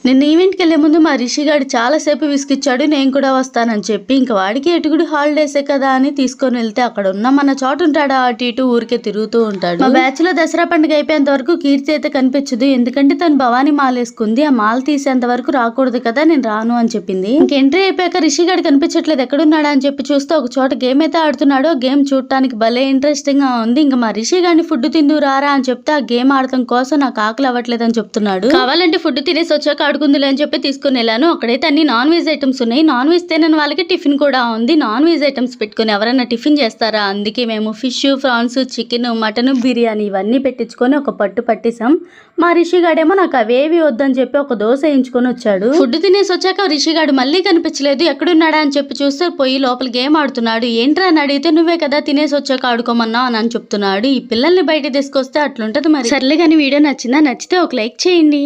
నిన్న ఈవెంట్కి వెళ్లే ముందు మా రిషిగాడు చాలాసేపు విసిగిచ్చాడు, నేను కూడా వస్తానని చెప్పి. ఇంకా వాడికి ఎటుగుడు హాలిడేసే కదా అని తీసుకొని వెళ్తే అక్కడ ఉన్న మన చోటు ఉంటాడా అటు ఇటు ఊరికే తిరుగుతూ ఉంటాడు. మా బ్యాచ్ లో దసరా పండుగ అయిపోయేంత వరకు కీర్తి అయితే కనిపించదు, ఎందుకంటే తను భవానీ మాల వేసుకుంది. ఆ మాల తీసేంత వరకు రాకూడదు కదా, నేను రాను అని చెప్పింది. ఇంక ఎంట్రీ అయిపోయాక రిషిగాడు కనిపించట్లేదు, ఎక్కడున్నాడా అని చెప్పి చూస్తే ఒక చోట గేమ్ అయితే ఆడుతున్నాడు. గేమ్ చూడటానికి భలే ఇంట్రెస్టింగ్ గా ఉంది. ఇంకా మా రిషిగాడిని ఫుడ్ తిందు రారా అని చెప్తే ఆ గేమ్ ఆడటం కోసం నాకు ఆకలి అవ్వట్లేదు అని చెప్తున్నాడు. కావాలంటే ఫుడ్ తినేసి వచ్చాక ఆడుకుందిలే అని చెప్పి తీసుకుని వెళ్ళాను. అక్కడైతే అన్ని నాన్ వెజ్ ఐటమ్స్ ఉన్నాయి. నాన్ వెజ్ తినని వాళ్ళకి టిఫిన్ కూడా ఉంది. నాన్ వెజ్ ఐటమ్స్ పెట్టుకుని ఎవరైనా టిఫిన్ చేస్తారా, అందుకే మేము fish, prawns, chicken, mutton, biryani ఇవన్నీ పెట్టించుకొని ఒక పట్టు పట్టేసాం. మా రిషిగాడేమో నాకు అవేవి వద్దని చెప్పి ఒక దోశ వేయించుకొని వచ్చాడు. ఫుడ్ తినేసి వచ్చాక రిషిగాడు మళ్ళీ కనిపించలేదు, ఎక్కడున్నాడా అని చెప్పి చూస్తే పోయి లోపల గేమ్ ఆడుతున్నాడు. ఏంట్రా అని అడిగితే నువ్వే కదా తినేసి వచ్చాక ఆడుకోమన్నా అని చెప్తున్నాడు. ఈ పిల్లల్ని బయట తీసుకొస్తే అట్లుంటది మరి. సర్లే కానీ వీడియో నచ్చిందా? నచ్చితే ఒక లైక్ చేయండి.